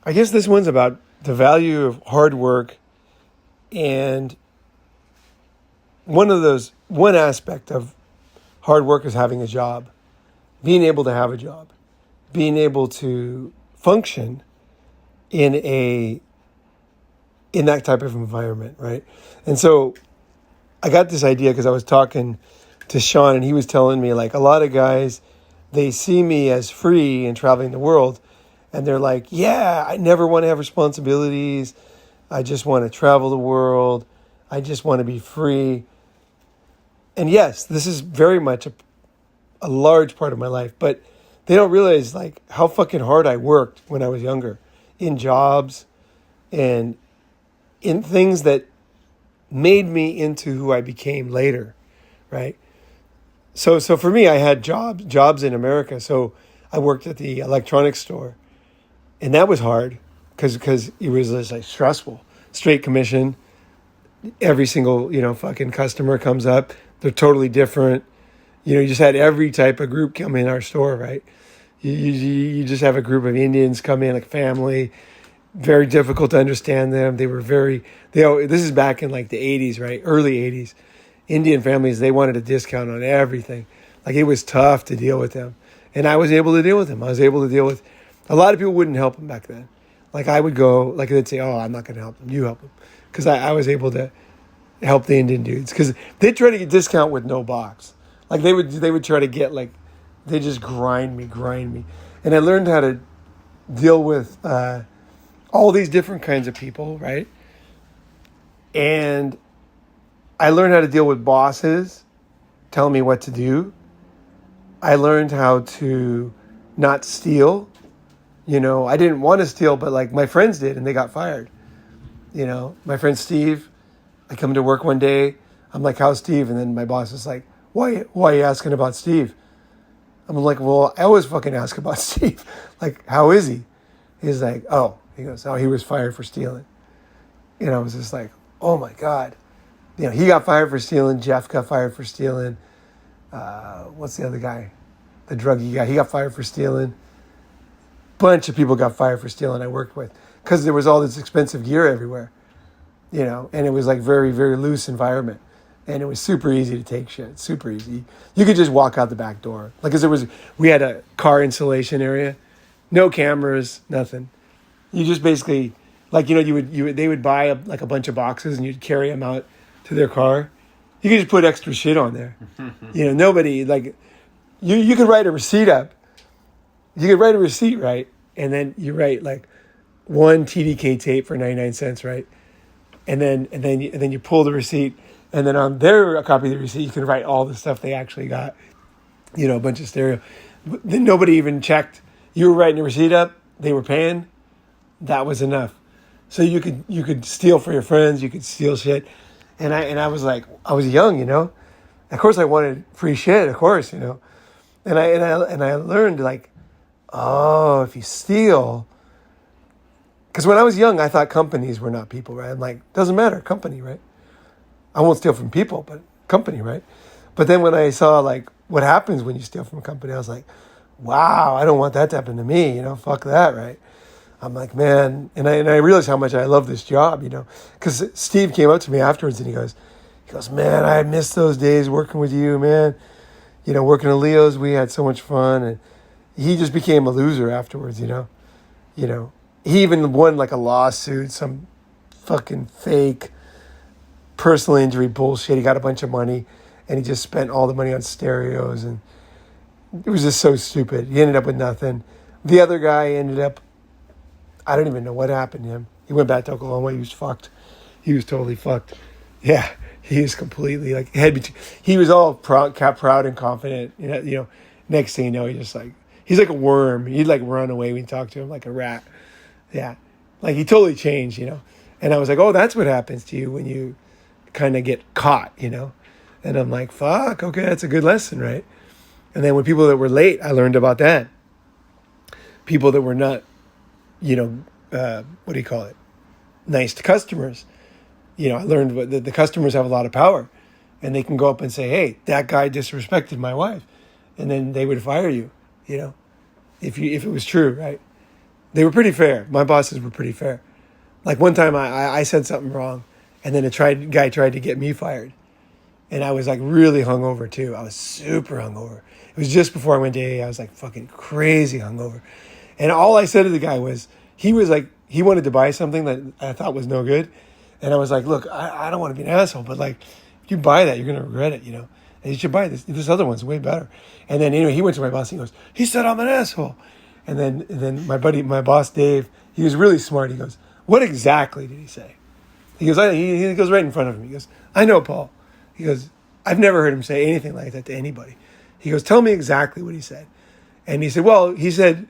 I guess this one's about the value of hard work, and one aspect of hard work is having a job, being able to have a job, being able to function in that type of environment, right? And so I got this idea because I was talking to Sean, and he was telling me, like, a lot of guys, they see me as free and traveling the world, and they're like, yeah, I never want to have responsibilities. I just want to travel the world. I just want to be free. And yes, this is very much a large part of my life, but they don't realize, like, how fucking hard I worked when I was younger in jobs and in things that made me into who I became later, right? So for me, I had jobs in America. So I worked at the electronics store, and that was hard because it was just like stressful. Straight commission, every single fucking customer comes up, they're totally different. You just had every type of group come in our store, right? You just have a group of Indians come in, like family, very difficult to understand them. They were this is back in like the 80s, right? Early 80s. Indian families, they wanted a discount on everything. Like, it was tough to deal with them. And I was able to deal with them. I was able to deal with, a lot of people wouldn't help them back then. Like, I would go, like, they'd say, oh, I'm not going to help them. You help them. Because I was able to help the Indian dudes. Because they'd try to get discount with no box. Like, they would try to get, like, they just grind me. And I learned how to deal with all these different kinds of people, right? And I learned how to deal with bosses telling me what to do. I learned how to not steal. I didn't want to steal, but like my friends did, and they got fired. My friend Steve, I come to work one day. I'm like, how's Steve? And then my boss is like, why are you asking about Steve? I'm like, well, I always fucking ask about Steve. Like, how is he? He's like, oh, he goes, oh, he was fired for stealing. I was just like, oh my God. He got fired for stealing. Jeff got fired for stealing. What's the other guy? The druggie guy. He got fired for stealing. Bunch of people got fired for stealing I worked with. Because there was all this expensive gear everywhere. And it was like very, very loose environment. And it was super easy to take shit. Super easy. You could just walk out the back door. Like, because we had a car installation area. No cameras, nothing. You just basically, like, they would buy a bunch of boxes and you'd carry them out to their car. You could just put extra shit on there. Nobody, like, you could write a receipt up. You could write a receipt, right? And then you write like one TDK tape for 99 cents, right? And then you pull the receipt, and then on their copy of the receipt, you can write all the stuff they actually got. A bunch of stereo. Then nobody even checked. You were writing a receipt up, they were paying. That was enough. So you could steal for your friends, you could steal shit. And I was like, I was young, Of course I wanted free shit, of course, And I learned, like, oh, if you steal, because when I was young, I thought companies were not people, right? I'm like, doesn't matter, company, right? I won't steal from people, but company, right? But then when I saw, like, what happens when you steal from a company, I was like, wow, I don't want that to happen to me, fuck that, right? I'm like, man, and I realized how much I love this job, because Steve came up to me afterwards and he goes, man, I miss those days working with you, man. Working at Leo's, we had so much fun, and he just became a loser afterwards, He even won like a lawsuit, some fucking fake personal injury bullshit. He got a bunch of money, and he just spent all the money on stereos, and it was just so stupid. He ended up with nothing. The other guy ended up, I don't even know what happened to him. He went back to Oklahoma. He was fucked. He was totally fucked. Yeah, he was completely like he was all proud and confident. Next thing you know, he's like a worm. He'd like run away when you talk to him, like a rat. Yeah, like he totally changed. And I was like, oh, that's what happens to you when you kind of get caught. And I'm like, fuck. Okay, that's a good lesson, right? And then when people that were late, I learned about that. People that were not, what do you call it? Nice to customers. I learned that the customers have a lot of power, and they can go up and say, hey, that guy disrespected my wife. And then they would fire you, if it was true, right? They were pretty fair. My bosses were pretty fair. Like one time I said something wrong, and then guy tried to get me fired. And I was like really hungover too. I was super hungover. It was just before I went to AA. I was like fucking crazy hungover. And all I said to the guy was, he wanted to buy something that I thought was no good. And I was like, look, I don't want to be an asshole, but like, if you buy that, you're going to regret it, you know? And you should buy this. This other one's way better. And then anyway, he went to my boss. He goes, he said I'm an asshole. And then my boss, Dave, he was really smart. He goes, what exactly did he say? He goes, he goes right in front of him. He goes, I know, Paul. He goes, I've never heard him say anything like that to anybody. He goes, tell me exactly what he said. And he said, well, he said,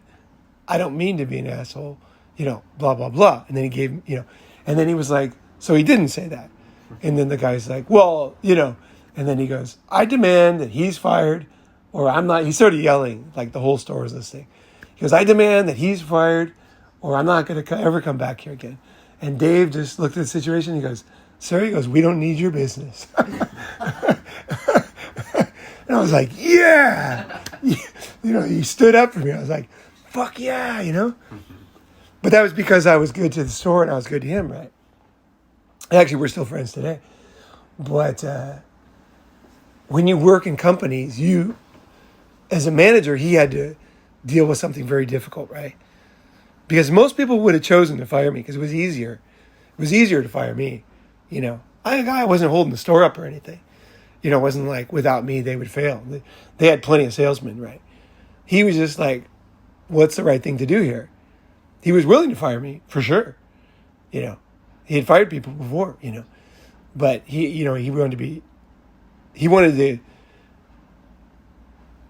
I don't mean to be an asshole, you know, blah, blah, blah. And then he gave, you know, and then he was like, so he didn't say that. And then the guy's like, well, you know, and then he goes, I demand that he's fired or I'm not. He started yelling like the whole store was listening. He goes, I demand that he's fired or I'm not going to ever come back here again. And Dave just looked at the situation. He goes, sir, he goes, we don't need your business. And I was like, yeah. You know, he stood up for me. I was like, fuck yeah, you know. But that was because I was good to the store and I was good to him, right? Actually, we're still friends today. But when you work in companies, you, as a manager, he had to deal with something very difficult, right? Because most people would have chosen to fire me because it was easier. It was easier to fire me, you know. I wasn't holding the store up or anything. You know, it wasn't like without me they would fail. They had plenty of salesmen, right? He was just like, what's the right thing to do here? He was willing to fire me, for sure. You know, he had fired people before, you know. But he wanted to,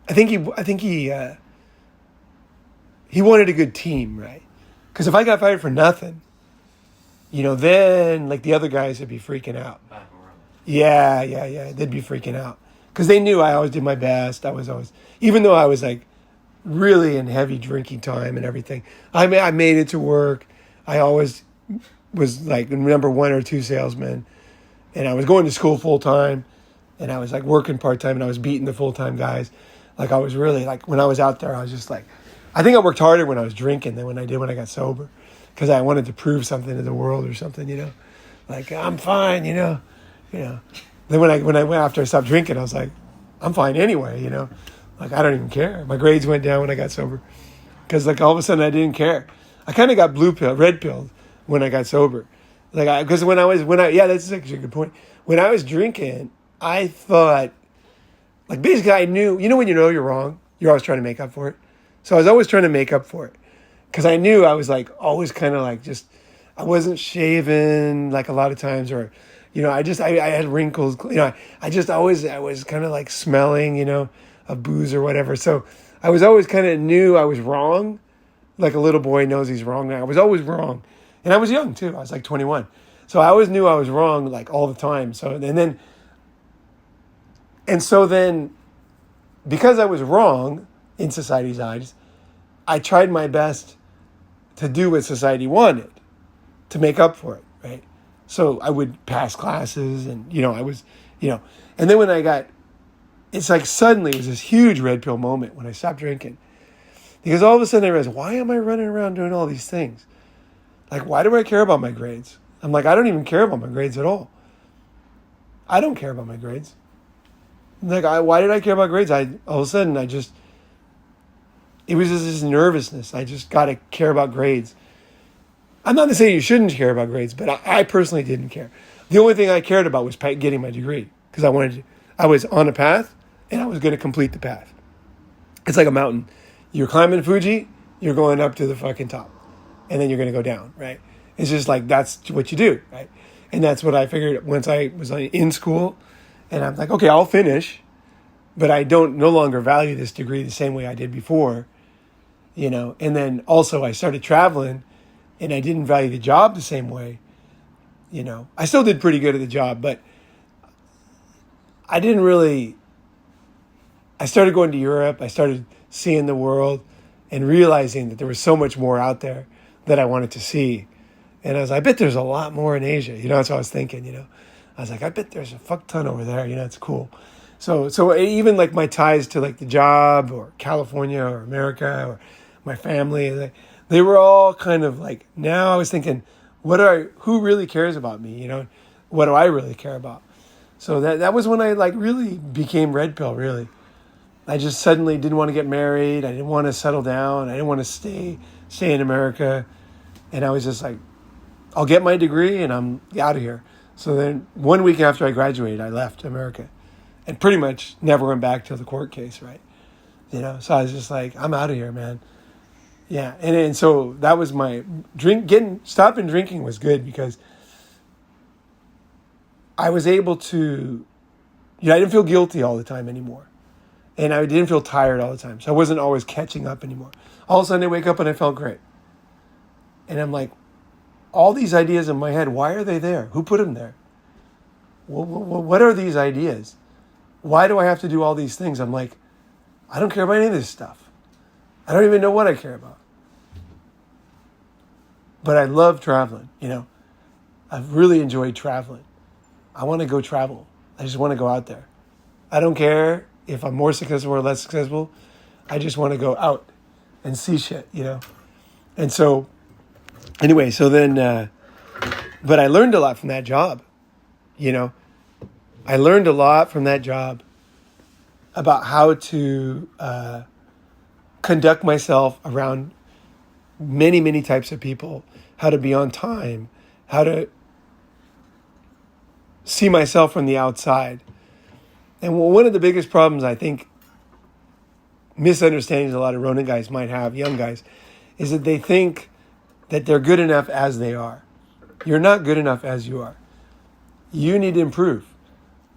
I think he wanted a good team, right? Because if I got fired for nothing, you know, then like the other guys would be freaking out. Yeah. They'd be freaking out. Because they knew I always did my best. I was always, even though I was like really in heavy drinking time and everything, I made it to work. I always was like number 1 or 2 salesman. And I was going to school full time. And I was like working part time and I was beating the full time guys. Like I was really like, when I was out there, I was just like, I think I worked harder when I was drinking than when I did when I got sober. Because I wanted to prove something to the world or something, you know. Like, I'm fine, you know. Then when I went after I stopped drinking, I was like, I'm fine anyway, you know. Like, I don't even care. My grades went down when I got sober. Because, like, all of a sudden I didn't care. I kind of got red pilled when I got sober. Like, because yeah, that's actually a good point. When I was drinking, I thought, like, basically I knew, you know when you know you're wrong, you're always trying to make up for it. So I was always trying to make up for it. Because I knew I was, like, always kind of, like, just, I wasn't shaving, like, a lot of times, or, you know, I had wrinkles, you know, I was kind of, like, smelling, you know, of booze or whatever. So I was always kind of knew I was wrong, like a little boy knows he's wrong. I was always wrong. And I was young, too. I was, like, 21. So I always knew I was wrong, like, all the time. So then, because I was wrong in society's eyes, I tried my best to do what society wanted to make up for it, right? So I would pass classes and, you know, I was, you know, and then when it's like suddenly it was this huge red pill moment when I stopped drinking. Because all of a sudden I realized, why am I running around doing all these things? Like, why do I care about my grades? I'm like, I don't even care about my grades at all. I don't care about my grades. Like, why did I care about grades? All of a sudden it was just this nervousness. I just got to care about grades. I'm not saying you shouldn't care about grades, but I personally didn't care. The only thing I cared about was getting my degree because I was on a path and I was going to complete the path. It's like a mountain. You're climbing Fuji, you're going up to the fucking top, and then you're going to go down, right? It's just like that's what you do, right? And that's what I figured once I was in school, and I'm like, okay, I'll finish, but I no longer value this degree the same way I did before. You know, and then also I started traveling and I didn't value the job the same way. You know, I still did pretty good at the job, but I started going to Europe. I started seeing the world and realizing that there was so much more out there that I wanted to see. And I was like, I bet there's a lot more in Asia. You know, that's what I was thinking, you know. I was like, I bet there's a fuck ton over there. You know, it's cool. So even like my ties to like the job or California or America or my family, they were all kind of like, now I was thinking, who really cares about me? What do I really care about? So that was when I like really became red pill, really. I just suddenly didn't want to get married. I didn't want to settle down. I didn't want to stay in America. And I was just like, I'll get my degree and I'm out of here. So then 1 week after I graduated, I left America and pretty much never went back till the court case, right? So I was just like, I'm out of here, man. Yeah. And so that was my stopping drinking was good because I was able to, I didn't feel guilty all the time anymore. And I didn't feel tired all the time. So I wasn't always catching up anymore. All of a sudden I wake up and I felt great. And I'm like, all these ideas in my head, why are they there? Who put them there? What are these ideas? Why do I have to do all these things? I'm like, I don't care about any of this stuff. I don't even know what I care about. But I love traveling, I've really enjoyed traveling. I want to go travel. I just want to go out there. I don't care if I'm more successful or less successful. I just want to go out and see shit, And so, anyway, so then, but I learned a lot from that job, I learned a lot from that job about how to conduct myself around many, many types of people, how to be on time, how to see myself from the outside. And one of the biggest problems, I think, misunderstandings a lot of Ronin guys might have, young guys, is that they think that they're good enough as they are. You're not good enough as you are. You need to improve.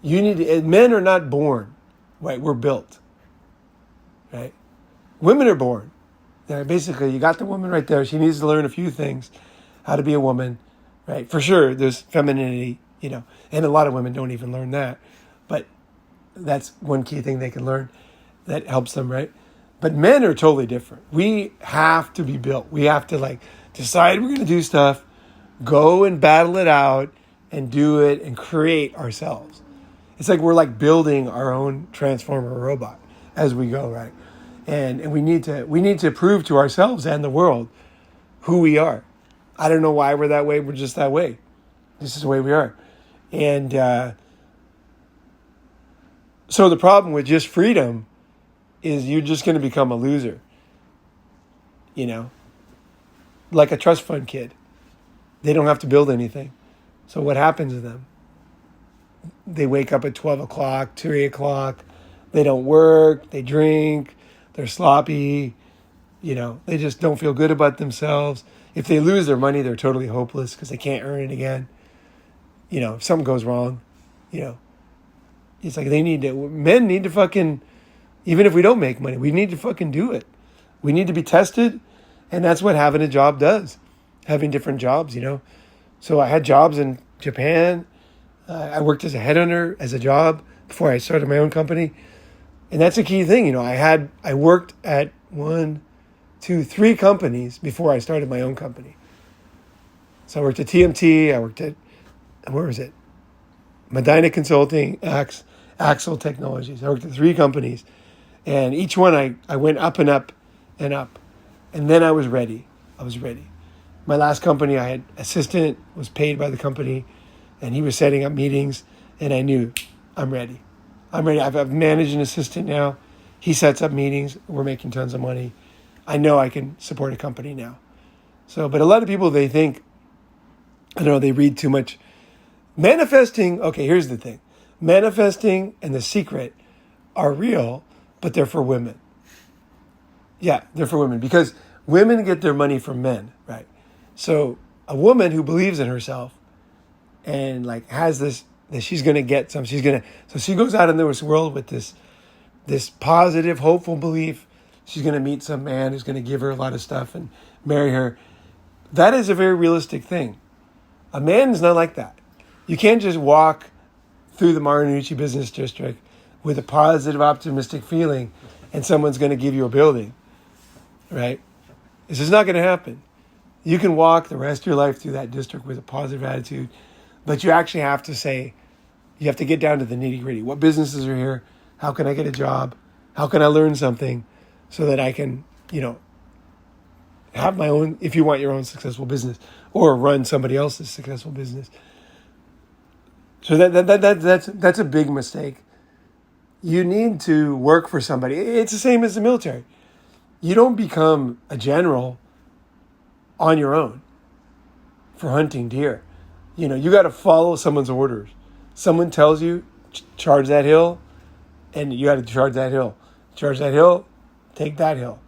Men are not born, right? We're built, right? Women are born. Basically, you got the woman right there. She needs to learn a few things, how to be a woman, right? For sure, there's femininity, and a lot of women don't even learn that. But that's one key thing they can learn that helps them, right? But men are totally different. We have to be built. We have to decide we're going to do stuff, go and battle it out and do it and create ourselves. It's like we're building our own transformer robot as we go, right? And we need to prove to ourselves and the world who we are. I don't know why we're that way. We're just that way. This is the way we are. And so the problem with just freedom is you're just going to become a loser. Like a trust fund kid. They don't have to build anything. So what happens to them? They wake up at 12 o'clock, 3 o'clock. They don't work. They drink. They're sloppy. They just don't feel good about themselves. If they lose their money, they're totally hopeless because they can't earn it again. If something goes wrong, it's like men need to fucking, even if we don't make money, we need to fucking do it. We need to be tested. And that's what having a job does. Having different jobs, So I had jobs in Japan. I worked as a headhunter as a job before I started my own company. And that's a key thing. I worked at 3 companies before I started my own company. So I worked at TMT. I worked at, where was it? Medina Consulting, Axel Technologies. I worked at 3 companies. And each one I went up and up and up. And then I was ready. My last company, I had assistant, was paid by the company, and he was setting up meetings, and I knew, I'm ready. I've managed an assistant now. He sets up meetings. We're making tons of money. I know I can support a company now. So, but a lot of people, they think, they read too much. Manifesting, okay, here's the thing. Manifesting and The Secret are real, but they're for women. Yeah, they're for women because women get their money from men, right? So a woman who believes in herself and has this, that she's going to get some, so she goes out in this world with this positive, hopeful belief. She's going to meet some man who's going to give her a lot of stuff and marry her. That is a very realistic thing. A man is not like that. You can't just walk through the Marunouchi business district with a positive, optimistic feeling and someone's going to give you a building, right? This is not going to happen. You can walk the rest of your life through that district with a positive attitude, but you actually have to say, you have to get down to the nitty gritty. What businesses are here? How can I get a job? How can I learn something so that I can, have my own, if you want your own successful business or run somebody else's successful business. So that's a big mistake. You need to work for somebody. It's the same as the military. You don't become a general on your own for hunting deer. You got to follow someone's orders. Someone tells you, charge that hill, and you got to charge that hill. Charge that hill, take that hill.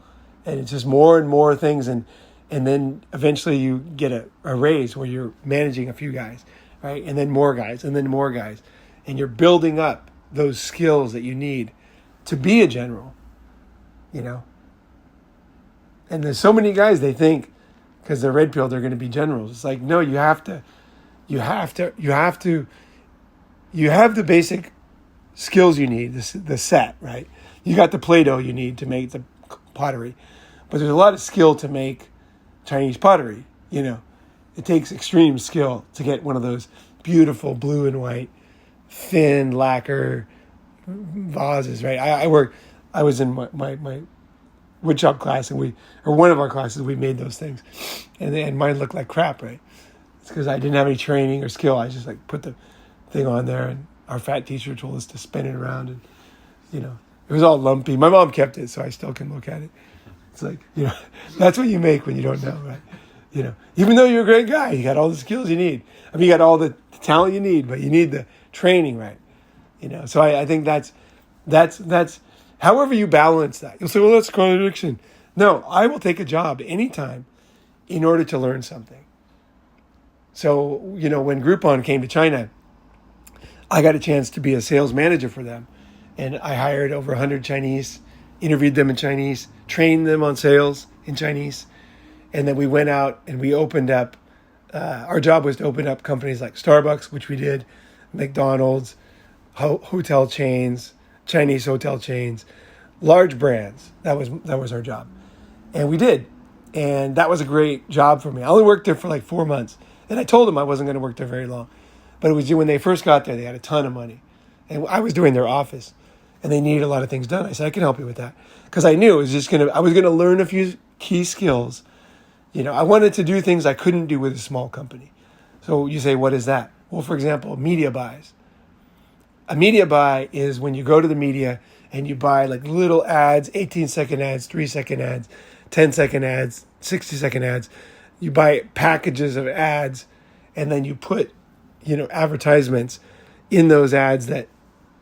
And it's just more and more things. And then eventually you get a raise where you're managing a few guys, right? And then more guys, and then more guys. And you're building up those skills that you need to be a general, And there's so many guys, they think because they're red pilled, they're going to be generals. It's like, no, you have the basic skills you need, the set, right? You got the Play-Doh you need to make the pottery, but there's a lot of skill to make Chinese pottery. It takes extreme skill to get one of those beautiful blue and white, thin lacquer vases, right? I was in my woodshop class, and one of our classes, we made those things, and mine looked like crap, right? It's because I didn't have any training or skill. I just put the thing on there, and our fat teacher told us to spin it around, and it was all lumpy. My mom kept it, so I still can look at it. It's like, that's what you make when you don't know, right? Even though you're a great guy, you got all the skills you need. I mean, you got all the talent you need, but you need the training, right? So I think that's however you balance that. You'll say, well, that's contradiction. No, I will take a job anytime in order to learn something. So, when Groupon came to China, I got a chance to be a sales manager for them. And I hired over 100 Chinese, interviewed them in Chinese, trained them on sales in Chinese. And then we went out and we opened up, our job was to open up companies like Starbucks, which we did, McDonald's, hotel chains, Chinese hotel chains, large brands. That was our job. And we did. And that was a great job for me. I only worked there for 4 months. And I told them I wasn't going to work there very long. But it was when they first got there, they had a ton of money. And I was doing their office. And they needed a lot of things done. I said, I can help you with that. Because I knew I was going to learn a few key skills. I wanted to do things I couldn't do with a small company. So you say, what is that? Well, for example, media buys. A media buy is when you go to the media and you buy little ads, 18-second ads, 3-second ads, 10-second ads, 60-second ads. You buy packages of ads, and then you put, advertisements in those ads and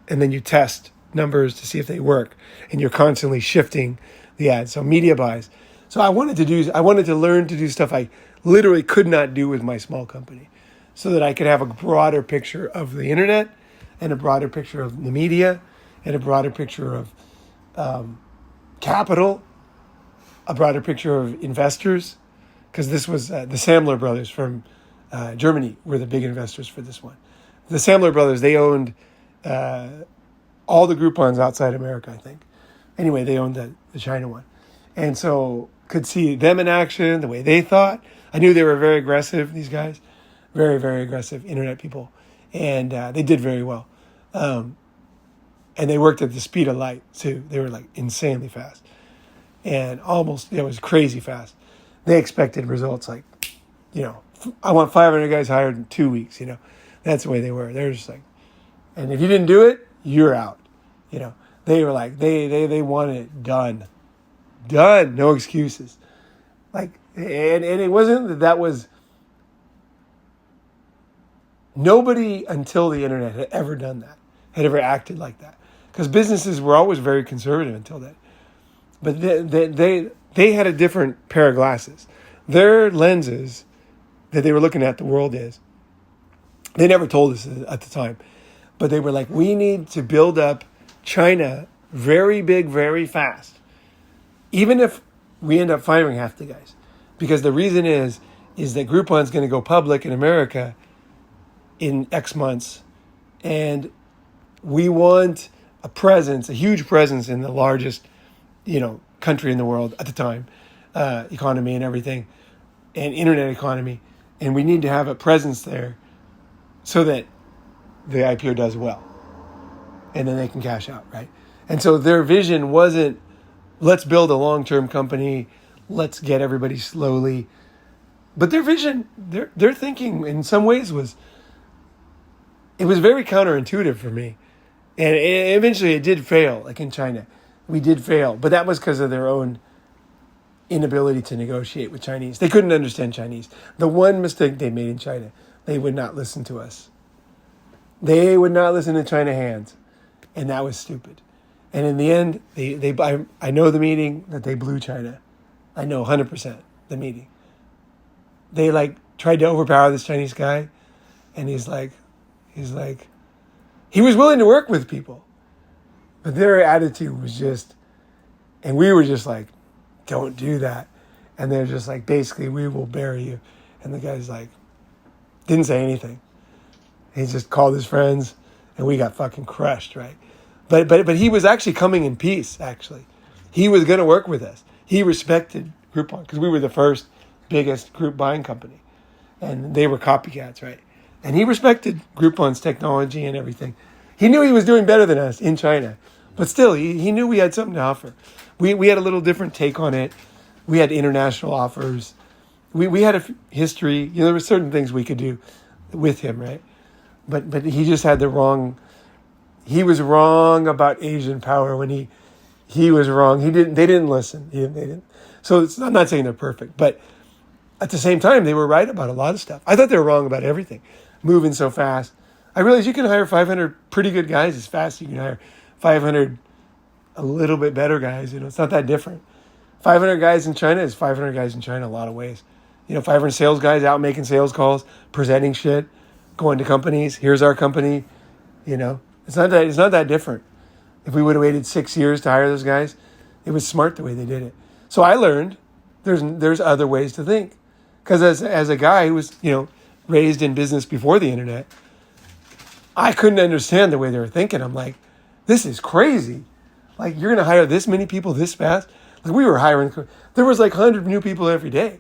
then you test numbers to see if they work, and you're constantly shifting the ads. So media buys. So I wanted to learn to do stuff I literally could not do with my small company, so that I could have a broader picture of the internet, and a broader picture of the media, and a broader picture of capital, a broader picture of investors, because this was the Samler brothers from Germany were the big investors for this one. The Samler brothers, they owned all the Groupons outside America, I think. Anyway, they owned the China one. And so could see them in action, the way they thought. I knew they were very aggressive, these guys. Very, very aggressive internet people. And they did very well. And they worked at the speed of light, too. They were insanely fast. And it was crazy fast. They expected results I want 500 guys hired in 2 weeks, That's the way they were. They were just and if you didn't do it, you're out. They were they wanted it done. Done. No excuses. And it wasn't that was, nobody until the internet had ever done that, had ever acted like that. Because businesses were always very conservative until then. But they had a different pair of glasses. Their lenses that they were looking at the world they never told us at the time, but they were we need to build up China very big, very fast, even if we end up firing half the guys. Because the reason is that Groupon's going to go public in America in X months, and we want a huge presence in the largest, country in the world at the time, economy and everything, and internet economy, and we need to have a presence there so that the IPO does well, and then they can cash out, right? And so their vision wasn't, let's build a long-term company, let's get everybody slowly. But their vision, their thinking in some ways was very counterintuitive for me. And eventually it did fail, like in China. We did fail, but that was because of their own inability to negotiate with Chinese. They couldn't understand Chinese. The one mistake they made in China, they would not listen to us. They would not listen to China hands. And that was stupid. And in the end, I know the meeting that they blew China. I know 100% the meeting. They like tried to overpower this Chinese guy. And he was willing to work with people. But their attitude was just, and we were just like, don't do that. And they're just like, basically, we will bury you. And the guy's like, didn't say anything. He just called his friends, and we got fucking crushed, right? But he was actually coming in peace, actually. He was going to work with us. He respected Groupon, because we were the first biggest group buying company. And they were copycats, right? And he respected Groupon's technology and everything. He knew he was doing better than us in China. But still, he knew we had something to offer. We had a little different take on it. We had international offers. We had a history. You know, there were certain things we could do with him, right? But he just had the wrong. He was wrong about Asian power when he was wrong. They didn't listen. They didn't. So I'm not saying they're perfect, but at the same time, they were right about a lot of stuff. I thought they were wrong about everything, moving so fast. I realized you can hire 500 pretty good guys as fast as you can hire 500 a little bit better guys. You know, it's not that different. 500 guys in China is 500 guys in China in a lot of ways. You know, 500 sales guys out making sales calls, presenting shit, going to companies. Here's our company. You know, it's not that different. If we would have waited 6 years to hire those guys, it was smart the way they did it. So I learned there's other ways to think. Because as a guy who was, you know, raised in business before the internet, I couldn't understand the way they were thinking. I'm like, this is crazy. Like, you're going to hire this many people this fast? Like, we were hiring, there was like 100 new people every day.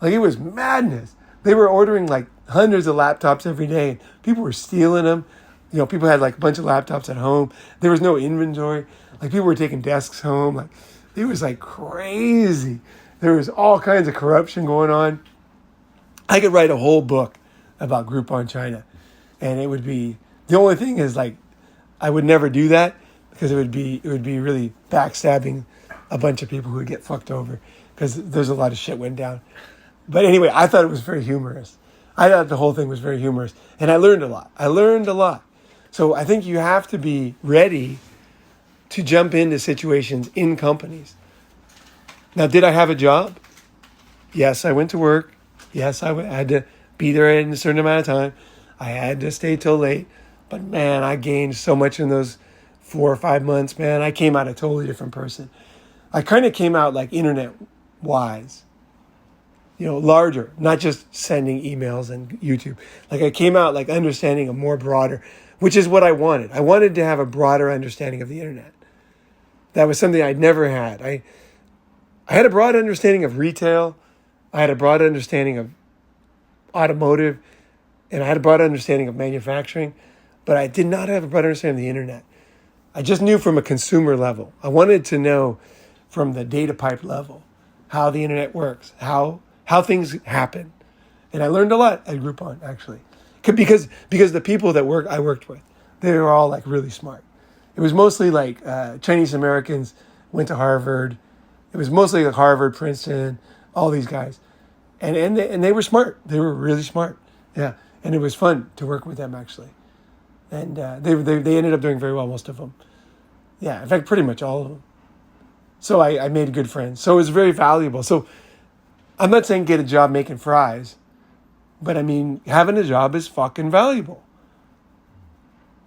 Like, it was madness. They were ordering like hundreds of laptops every day. And people were stealing them. You know, people had like a bunch of laptops at home. There was no inventory. Like, people were taking desks home. Like, it was like crazy. There was all kinds of corruption going on. I could write a whole book about Groupon China. And it would be, the only thing is like, I would never do that because it would be really backstabbing a bunch of people who would get fucked over because there's a lot of shit went down. But anyway, I thought it was very humorous. I thought the whole thing was very humorous. And I learned a lot. So I think you have to be ready to jump into situations in companies. Now, did I have a job? Yes, I went to work. Yes, I had to be there in a certain amount of time. I had to stay till late. But man, I gained so much in those 4 or 5 months, man. I came out a totally different person. I kind of came out like internet-wise. You know, larger, not just sending emails and YouTube. Like, I came out like understanding a more broader, which is what I wanted. I wanted to have a broader understanding of the internet. That was something I'd never had. I had a broad understanding of retail. I had a broad understanding of automotive. And I had a broad understanding of manufacturing. But I did not have a broad understanding of the internet. I just knew from a consumer level. I wanted to know from the data pipe level how the internet works, how things happen. And I learned a lot at Groupon, actually. Because the people that I worked with, they were all like really smart. It was mostly like Chinese Americans went to Harvard. It was mostly like Harvard, Princeton, all these guys. And they were smart. They were really smart. Yeah. And it was fun to work with them, actually. And they ended up doing very well, most of them. Yeah, in fact, pretty much all of them. So I made good friends. So it was very valuable. So I'm not saying get a job making fries, but I mean, having a job is fucking valuable.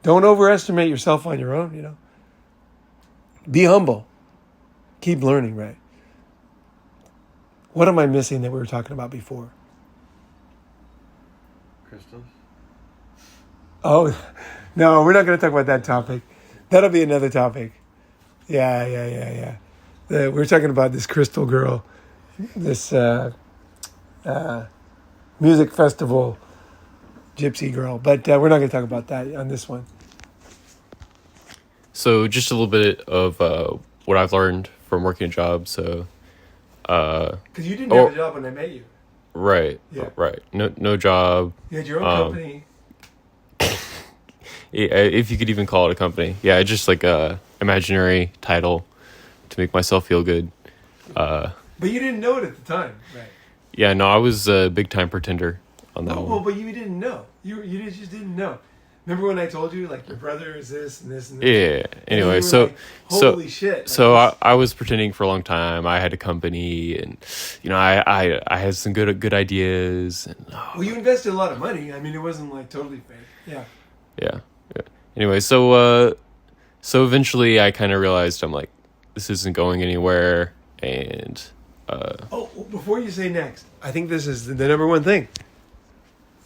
Don't overestimate yourself on your own, you know. Be humble. Keep learning, right? What am I missing that we were talking about before? Crystals? Oh, no, we're not going to talk about that topic. That'll be another topic. Yeah. We're talking about this crystal girl, this music festival gypsy girl. But we're not going to talk about that on this one. So just a little bit of what I've learned from working a job. So Because you didn't or have a job when I met you. right, Yeah. right. No job. You had your own company. If you could even call it a company. Yeah, just like a imaginary title to make myself feel good. But you didn't know it at the time, right? Yeah, no, I was a big time pretender on that Well, one. but you didn't know. You just didn't know. Remember when I told you like your brother is this and this and this? Yeah. And then you Anyway, were so like, holy shit! Like so this- I was pretending for a long time. I had a company, and I had some good ideas. And well, you invested a lot of money. I mean, it wasn't like totally fake. Yeah. yeah. Anyway, so eventually I kind of realized I'm like, this isn't going anywhere, and Oh, before you say next, I think this is the number one thing.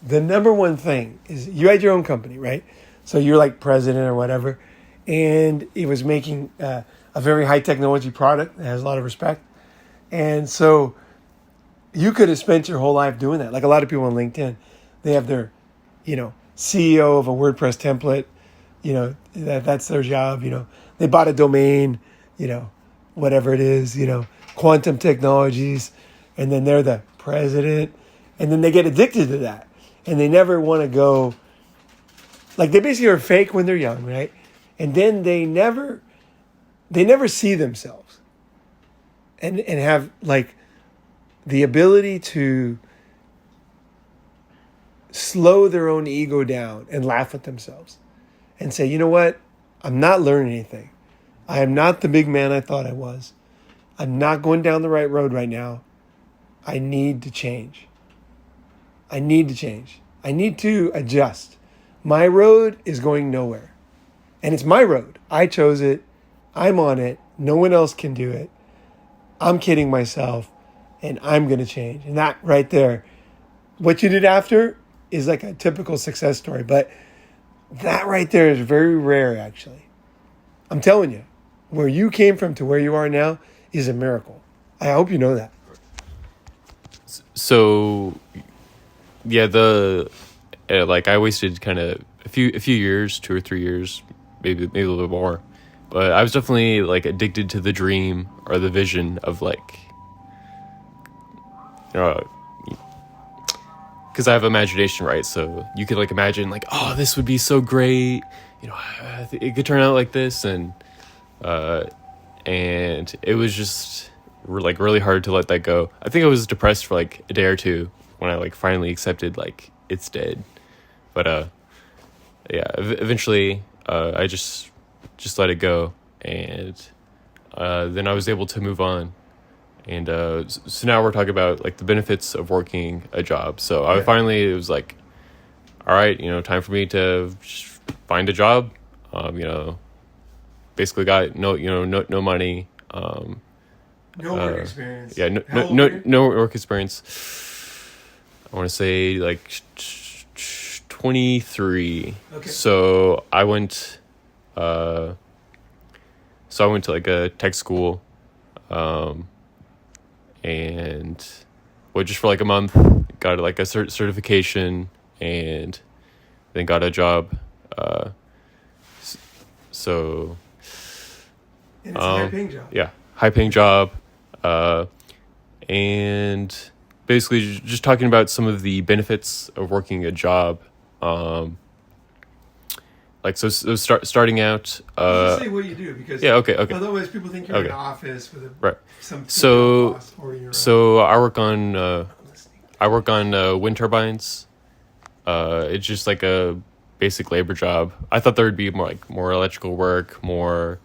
The number one thing is you had your own company, right? So you're like president or whatever, and it was making a very high technology product that has a lot of respect. And so you could have spent your whole life doing that. Like a lot of people on LinkedIn, they have their, CEO of a WordPress template, that's their job, they bought a domain, whatever it is, quantum technologies, and then they're the president, and then they get addicted to that. And they never want to go, like they basically are fake when they're young, right? And then they never see themselves and have like the ability to slow their own ego down and laugh at themselves and say, you know what? I'm not learning anything. I am not the big man I thought I was. I'm not going down the right road right now. I need to change. I need to adjust. My road is going nowhere. And it's my road. I chose it. I'm on it. No one else can do it. I'm kidding myself. And I'm going to change. And that right there, what you did after is like a typical success story. But that right there is very rare, actually. I'm telling you, where you came from to where you are now is a miracle. I hope you know that. so yeah, like I wasted kind of a few years, 2 or 3 years, maybe a little bit more, but I was definitely like addicted to the dream or the vision of like, because I have imagination, right? So you could like imagine like, oh, this would be so great, it could turn out like this, and it was just like really hard to let that go. I think I was depressed for like a day or two when I like finally accepted like it's dead. But yeah, eventually I just let it go, and then I was able to move on. And so now we're talking about like the benefits of working a job. So I finally, it was like, all right, time for me to find a job. Basically got no money. No work experience. Yeah, no work experience. I want to say like 23. Okay. So I went to like a tech school, and just for like a month, got like a certification, and then got a job. So And it's a high-paying job. yeah, high paying job, and basically just talking about some of the benefits of working a job. Starting out. Just say what you do, because Okay. otherwise people think you're in an office with some So boss or you're I work on wind turbines. It's just like a basic labor job. I thought there would be more electrical work, more.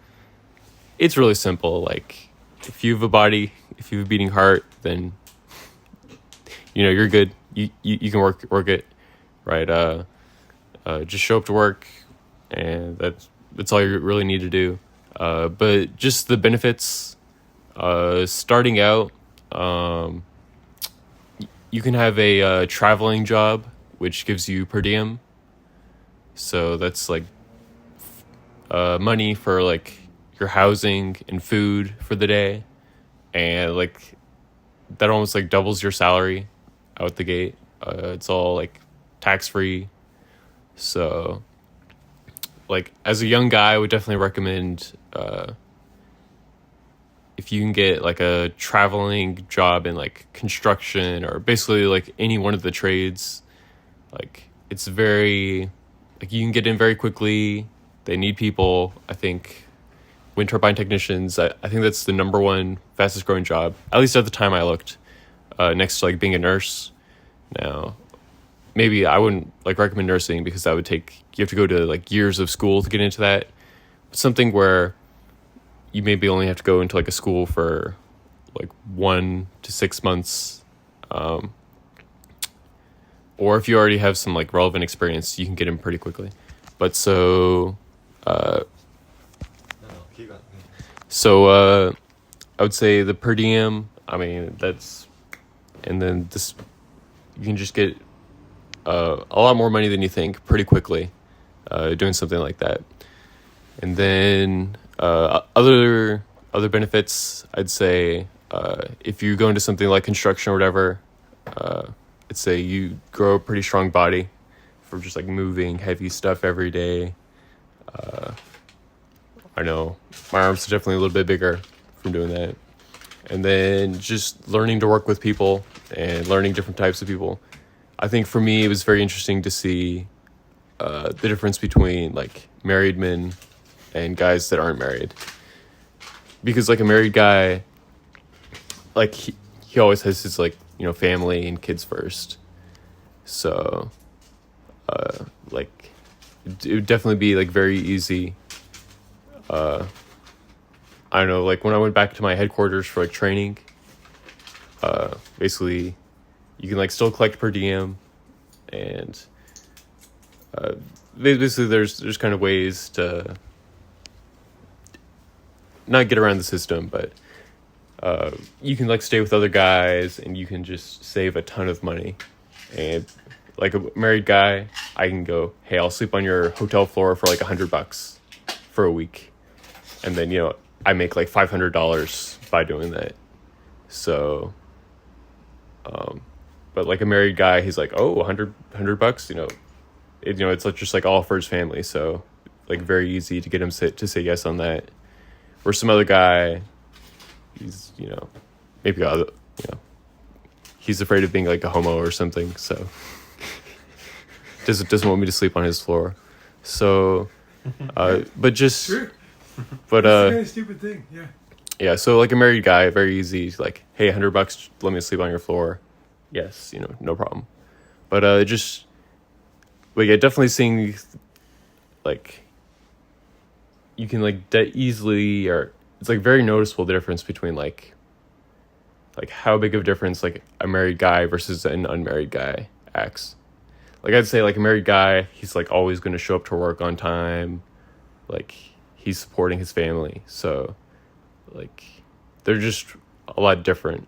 It's really simple. Like if you have a body, if you have a beating heart, then you're good. You can work it, right? Just show up to work, and that's all you really need to do. But just the benefits, starting out, you can have a traveling job, which gives you per diem. So that's like money for like your housing and food for the day, and like that almost like doubles your salary out the gate. It's all like tax free. So like as a young guy, I would definitely recommend if you can get like a traveling job in like construction or basically like any one of the trades, like it's very like you can get in very quickly. They need people. I think wind turbine technicians, I think that's the number one fastest growing job, at least at the time I looked, next to like being a nurse. Now maybe I wouldn't like recommend nursing because that would take, you have to go to like years of school to get into that. But something where you maybe only have to go into like a school for like 1 to 6 months, or if you already have some like relevant experience, you can get in pretty quickly. But I would say the per diem, I mean, and then this, you can just get a lot more money than you think pretty quickly doing something like that. And then other benefits, I'd say if you go into something like construction or whatever, I'd say you grow a pretty strong body from just like moving heavy stuff every day. I know my arms are definitely a little bit bigger from doing that. And then just learning to work with people and learning different types of people. I think for me, it was very interesting to see the difference between like married men and guys that aren't married. Because like a married guy, like he always has his like, you know, family and kids first. So like it would definitely be like very easy. I don't know, like when I went back to my headquarters for like training, basically you can like still collect per diem, and basically there's kind of ways to not get around the system, but you can like stay with other guys and you can just save a ton of money. And like a married guy, I can go, hey, I'll sleep on your hotel floor for like $100 for a week, and then, you know, I make like $500 by doing that. So but like a married guy, he's like, oh, $100, you know, it's like just like all for his family. So like very easy to get him to say yes on that. Or some other guy, he's, you know, maybe he's afraid of being like a homo or something, so doesn't want me to sleep on his floor. So but just Sure. But It's a kind of stupid thing, yeah. Yeah, so like a married guy, very easy, like, hey, $100, let me sleep on your floor. Yes, you know, no problem. But yeah, definitely seeing like you can like easily, or it's like very noticeable the difference between like how big of a difference like a married guy versus an unmarried guy acts. Like I'd say like a married guy, he's like always going to show up to work on time, like he's supporting his family. So like they're just a lot different,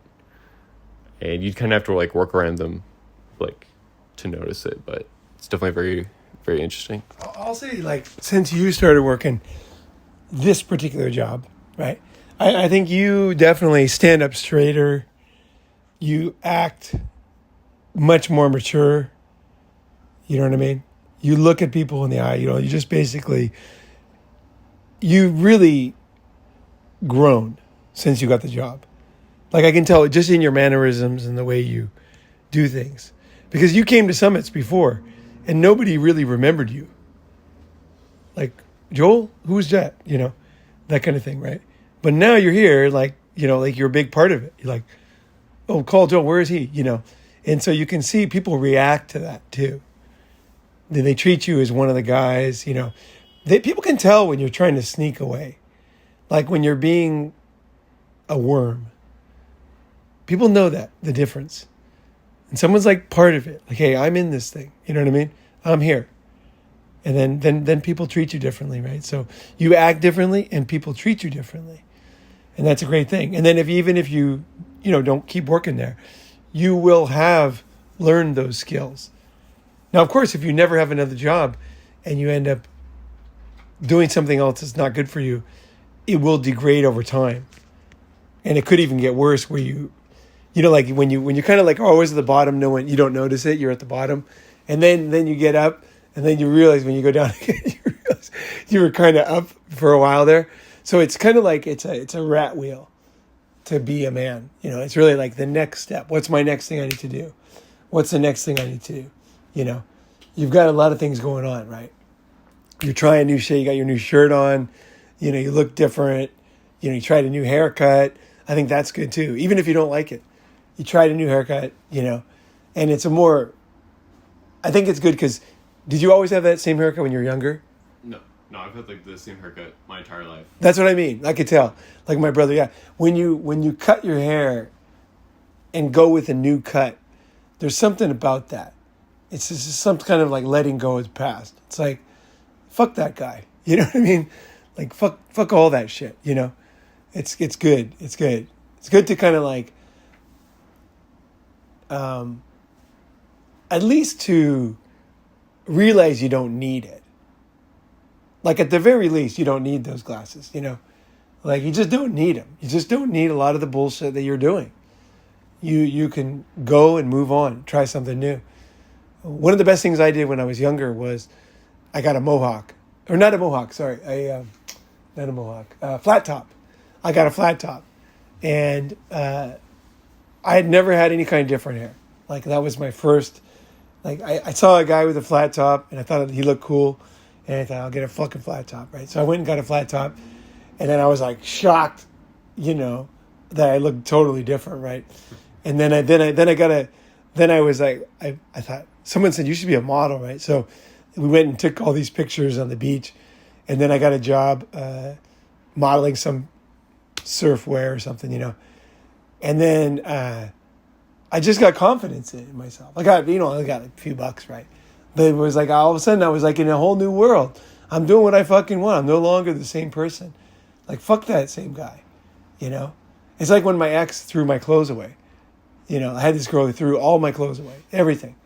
and you kind of have to like work around them like to notice it. But it's definitely very, very interesting. I'll say, like, since you started working this particular job, right? I think you definitely stand up straighter. You act much more mature. You know what I mean? You look at people in the eye. You know, you just basically, you really grown since you got the job. Like I can tell just in your mannerisms and the way you do things. Because you came to summits before and nobody really remembered you. Like, Joel, who's that? You know, that kind of thing, right? But now you're here, like, you know, like you're a big part of it. You're like, oh, call Joel, where is he? You know, and so you can see people react to that too. They treat you as one of the guys, you know. People can tell when you're trying to sneak away. Like when you're being a worm. People know that, the difference. And someone's like part of it. Like, hey, I'm in this thing. You know what I mean? I'm here. And then people treat you differently, right? So you act differently and people treat you differently. And that's a great thing. And then even if you don't keep working there, you will have learned those skills. Now, of course, if you never have another job and you end up doing something else that's not good for you, it will degrade over time. And it could even get worse where you like when you kind of like always at the bottom, you don't notice it, you're at the bottom. And then you get up and then you realize when you go down again, you realize you were kind of up for a while there. So it's kind of like it's a rat wheel. to be a man. You know, it's really like the next step. What's my next thing I need to do? What's the next thing I need to do? You know, you've got a lot of things going on, right? You're trying new shit. You got your new shirt on. You know, you look different. You know, you tried a new haircut. I think that's good too. Even if you don't like it, you tried a new haircut, you know, and it's a more, I think it's good because did you always have that same haircut when you were younger? No, I've had like the same haircut my entire life. That's what I mean. I could tell. Like my brother, yeah. When you cut your hair and go with a new cut, there's something about that. It's just some kind of like letting go of the past. It's like, fuck that guy. You know what I mean? Like fuck all that shit. You know, it's good. It's good. It's good to kind of like, at least to realize you don't need it. Like at the very least, you don't need those glasses, you know? Like you just don't need them. You just don't need a lot of the bullshit that you're doing. You can go and move on, try something new. One of the best things I did when I was younger was I got a mohawk. Or not a mohawk, sorry. Not a mohawk. Flat top. I got a flat top. And I had never had any kind of different hair. Like that was my first, like I saw a guy with a flat top and I thought he looked cool. And I thought, I'll get a fucking flat top, right? So I went and got a flat top. And then I was like shocked, you know, that I looked totally different, right? And then I was like, I thought, someone said, you should be a model, right? So we went and took all these pictures on the beach. And then I got a job modeling some surf wear or something, you know. And then I just got confidence in myself. I got a few bucks, right? But it was like all of a sudden I was like in a whole new world. I'm doing what I fucking want. I'm no longer the same person. Like fuck that same guy, you know. It's like when my ex threw my clothes away. You know, I had this girl who threw all my clothes away, everything.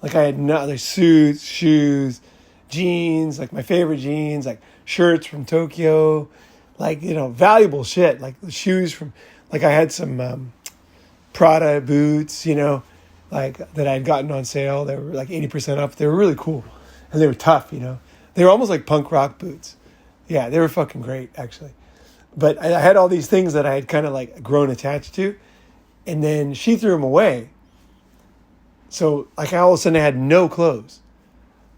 Like I had other suits, shoes, jeans, like my favorite jeans, like shirts from Tokyo, like, you know, valuable shit, like the shoes from, like I had some Prada boots, you know, like that I had gotten on sale. They were like 80% off. They were really cool. And they were tough, you know. They were almost like punk rock boots. Yeah, they were fucking great, actually. But I had all these things that I had kind of like grown attached to. And then she threw them away. So like all of a sudden I had no clothes.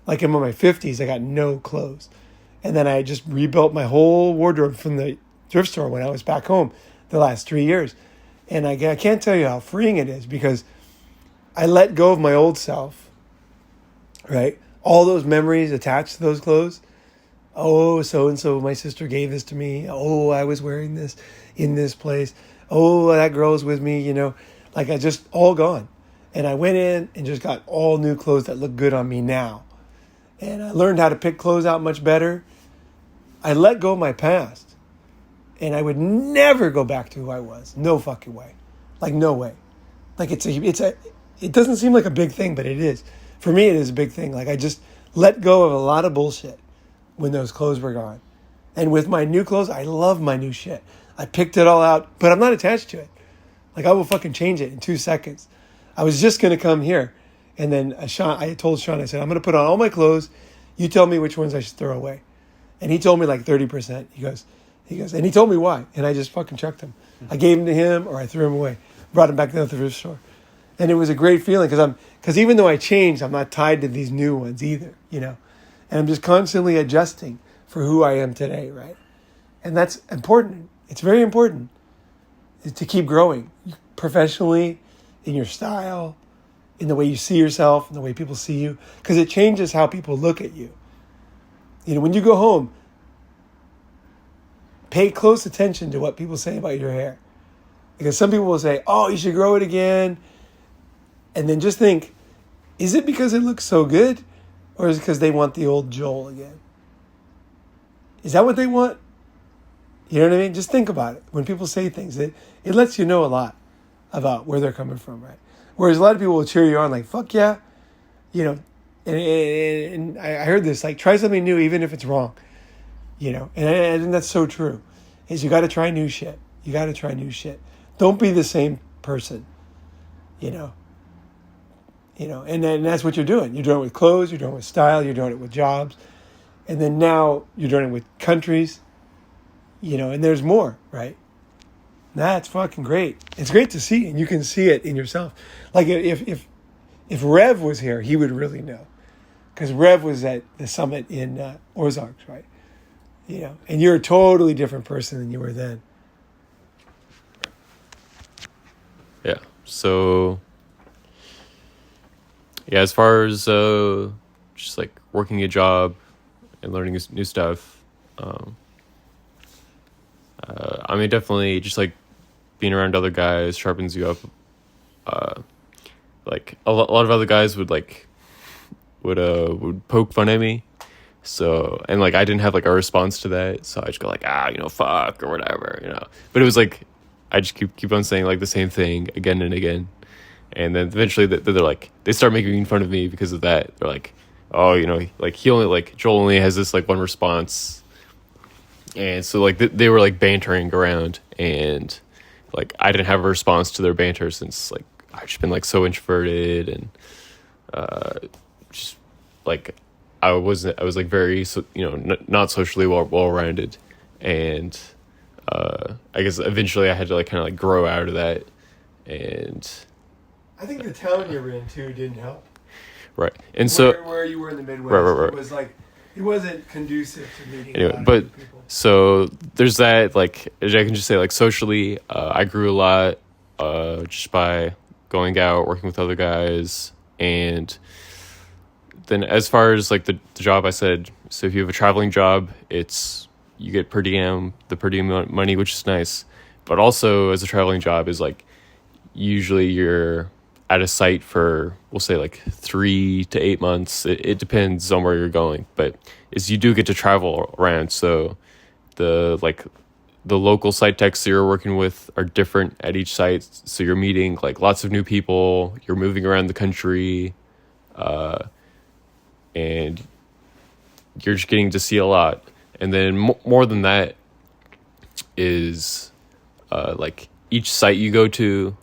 Like in my 50s, I got no clothes. And then I just rebuilt my whole wardrobe from the thrift store when I was back home the last 3 years. And I can't tell you how freeing it is because I let go of my old self, right? All those memories attached to those clothes. Oh, so-and-so, my sister gave this to me. Oh, I was wearing this in this place. Oh, that girl's with me, you know. Like I just all gone. And I went in and just got all new clothes that look good on me now. And I learned how to pick clothes out much better. I let go of my past. And I would never go back to who I was. No fucking way. Like no way. Like it doesn't seem like a big thing, but it is. For me, it is a big thing. Like I just let go of a lot of bullshit when those clothes were gone. And with my new clothes, I love my new shit. I picked it all out, but I'm not attached to it. Like I will fucking change it in 2 seconds. I was just going to come here. And then I told Sean, I said, I'm going to put on all my clothes. You tell me which ones I should throw away. And he told me like 30%. He goes, and he told me why. And I just fucking chucked them. I gave them to him or I threw them away. Brought them back to the thrift store. And it was a great feeling because even though I changed, I'm not tied to these new ones either, you know. And I'm just constantly adjusting for who I am today, right? And that's important. It's very important to keep growing professionally, in your style, in the way you see yourself, in the way people see you, because it changes how people look at you. You know, when you go home, pay close attention to what people say about your hair. Because some people will say, oh, you should grow it again. And then just think, is it because it looks so good? Or is it because they want the old Joel again? Is that what they want? You know what I mean? Just think about it. When people say things, it lets you know a lot about where they're coming from, right? Whereas a lot of people will cheer you on like, fuck yeah. You know, and I heard this, like, try something new even if it's wrong. You know, and that's so true. Is you got to try new shit. You got to try new shit. Don't be the same person, you know. You know, and that's what you're doing. You're doing it with clothes, you're doing it with style, you're doing it with jobs. And then now you're doing it with countries, you know, and there's more, right? That's fucking great. It's great to see, and you can see it in yourself. Like if Rev was here, he would really know, because Rev was at the summit in Ozarks, right? You know, and you're a totally different person than you were then. Yeah. So, yeah, as far as just like working a job and learning new stuff, I mean, definitely just like being around other guys sharpens you up. Like a lot of other guys would poke fun at me. So, and like I didn't have like a response to that, so I just go like, fuck or whatever, But it was like I just keep on saying like the same thing again and again, and then eventually they're like, they start making fun of me because of that. They're like, oh, like Joel only has this like one response, and so like they were like bantering around, and like I didn't have a response to their banter since like I've just been like so introverted and just like I was like very not socially well rounded, and I guess eventually I had to like kind of like grow out of that, and I think the town you're in too didn't help. Right, and so where you were in the Midwest, right. It was like it wasn't conducive to meeting. Anyway, but people. So there's that. Like I can just say like socially, I grew a lot just by going out, working with other guys, and then as far as like the job, I said, so if you have a traveling job, you get the per diem money, which is nice, but also as a traveling job is like usually you're at a site for, we'll say like 3 to 8 months. It depends on where you're going, but you do get to travel around. So the local site techs you're working with are different at each site. So you're meeting like lots of new people, you're moving around the country, and you're just getting to see a lot. And then more than that is like each site you go to,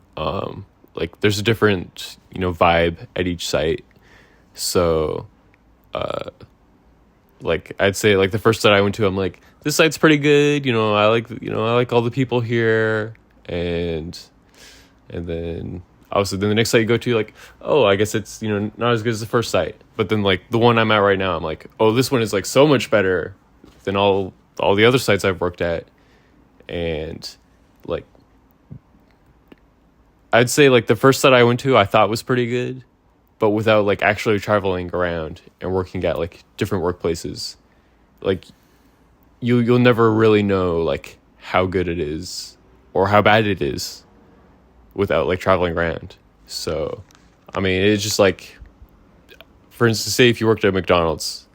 like there's a different vibe at each site. So like I'd say like the first site I went to, I'm like, this site's pretty good, I like all the people here, and then obviously then the next site you go to, like, oh, I guess it's not as good as the first site. But then like the one I'm at right now, I'm like, oh, this one is like so much better than all the other sites I've worked at. And like I'd say like the first site I went to I thought was pretty good, but without like actually traveling around and working at like different workplaces, like you'll never really know like how good it is or how bad it is without like traveling around. So I mean, it's just like, for instance, say if you worked at McDonald's,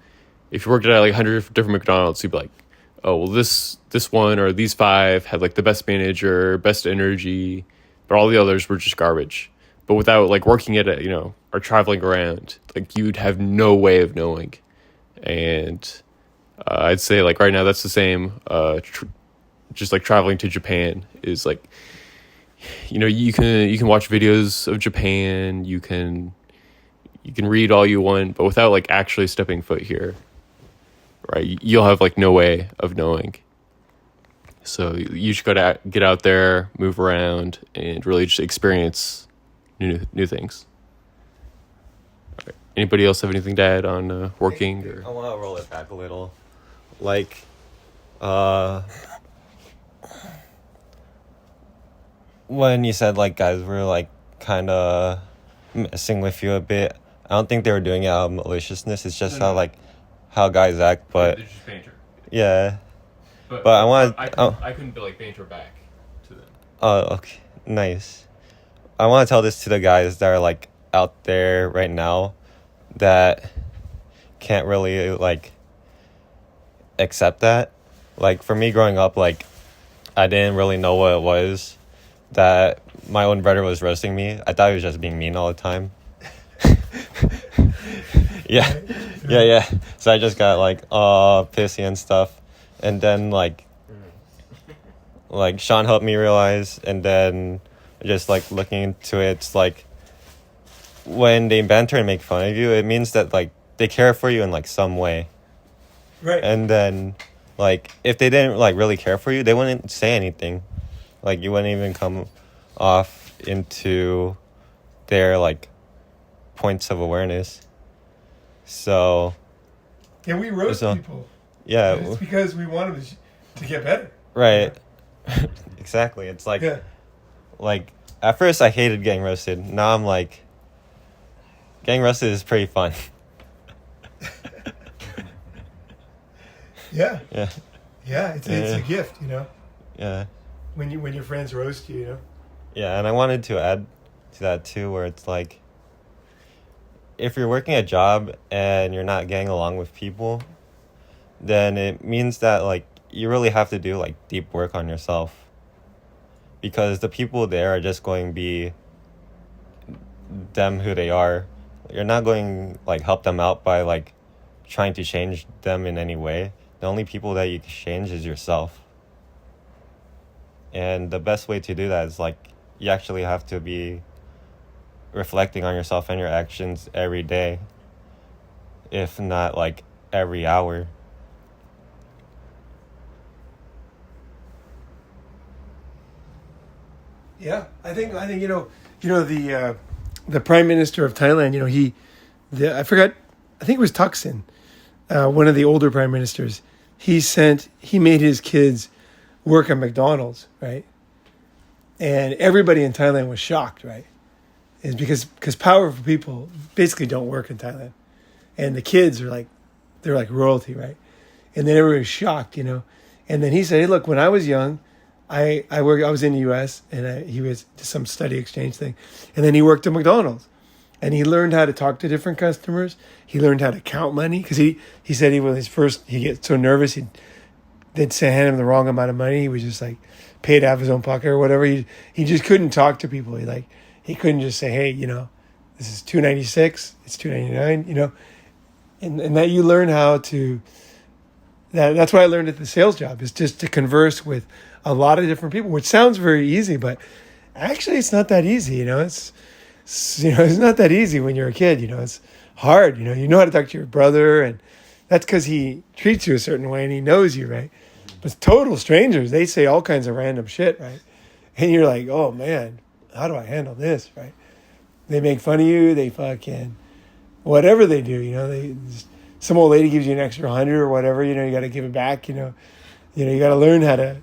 if you worked at like 100 different McDonald's, you'd be like, oh, well, this one or these 5 had like the best manager, best energy, but all the others were just garbage. But without like working at it, or traveling around, like you'd have no way of knowing. And I'd say like right now that's the same. Just like traveling to Japan is like, you can watch videos of Japan, you can read all you want, but without like actually stepping foot here, right, you'll have like no way of knowing. So you just gotta get out there, move around, and really just experience new things. All right. Anybody else have anything to add on working? I want to roll it back a little. Like, when you said like guys were like kind of messing with you a bit, I don't think they were doing it out of maliciousness. It's just how guys act. But they're just banter. Yeah. But I want. I couldn't be like banter back to them. Oh, okay, nice. I want to tell this to the guys that are like out there right now that can't really like accept that. Like for me growing up, like I didn't really know what it was that my own brother was roasting me. I thought he was just being mean all the time. Yeah. So I just got like pissy and stuff, and then like Sean helped me realize, and then just like looking into it, it's like when they banter and make fun of you, it means that like they care for you in like some way. Right. And then like if they didn't like really care for you, they wouldn't say anything. Like you wouldn't even come off into their like points of awareness. So Yeah, we roast So- people. yeah, And it's because we want them to get better. right. Exactly. It's like Yeah. like at first I hated getting roasted. Now I'm like getting roasted is pretty fun. Yeah. Yeah. Yeah. It's a gift, you know, Yeah. when your friends roast you, you know. Yeah, and I wanted to add to that too, where it's like, if you're working a job and you're not getting along with people, then it means that like you really have to do like deep work on yourself. Because the people there are just going to be them who they are. You're not going like help them out by like trying to change them in any way. The only people that you can change is yourself. And the best way to do that is like you actually have to be reflecting on yourself and your actions every day, if not like every hour. Yeah, I think the Prime Minister of Thailand. You know, I forgot. I think it was Thaksin, one of the older prime ministers. He made his kids work at McDonald's, right? And everybody in Thailand was shocked, right? Is because powerful people basically don't work in Thailand, and the kids are like, they're like royalty, right? And then everybody was shocked, you know. And then he said, "Hey, look, when I was young, I was in the U.S. and he was to some study exchange thing, and then he worked at McDonald's, and he learned how to talk to different customers. He learned how to count money because he said he gets so nervous they'd hand him the wrong amount of money. He was just like paid out of his own pocket or whatever. He just couldn't talk to people. He couldn't just say, hey, you know, this is $2.96, it's $2.99, you know, and that you learn how to. That's what I learned at the sales job, is just to converse with a lot of different people, which sounds very easy, but actually it's not that easy. You know, it's not that easy when you're a kid. You know, it's hard. You know how to talk to your brother, and that's because he treats you a certain way and he knows you, right? But total strangers, they say all kinds of random shit, right? And you're like, oh man, how do I handle this, right? They make fun of you. They fucking whatever they do. You know, some old lady gives you an extra 100 or whatever. You know, you got to give it back. You got to learn how to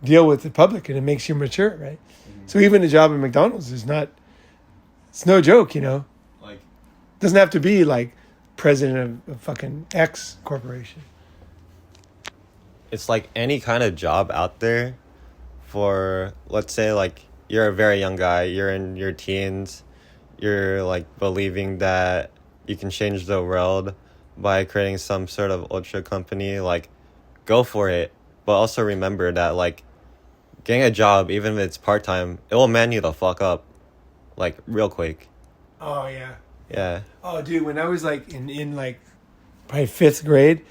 deal with the public, and it makes you mature, right? Mm-hmm. So even a job at McDonald's it's no joke, you know. Like, it doesn't have to be like president of fucking X corporation. It's like any kind of job out there for, let's say, like, you're a very young guy, you're in your teens, you're like believing that you can change the world by creating some sort of ultra company, like, go for it. But also remember that, like, getting a job, even if it's part-time, it will man you the fuck up, like, real quick. Oh, yeah. Yeah. Oh, dude, when I was, like, in like, probably 5th grade,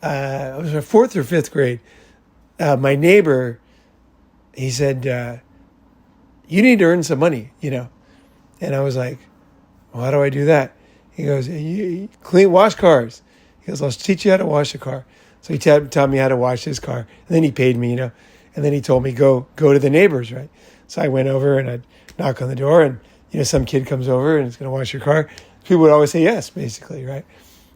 I was in 4th or 5th grade, my neighbor, he said, you need to earn some money, you know. And I was like, well, how do I do that? He goes, you wash cars. He goes, I'll teach you how to wash a car. So he taught me how to wash his car. And then he paid me, you know. And then he told me, go to the neighbors, right? So I went over and I'd knock on the door, and, you know, some kid comes over and is going to wash your car. People would always say yes, basically, right?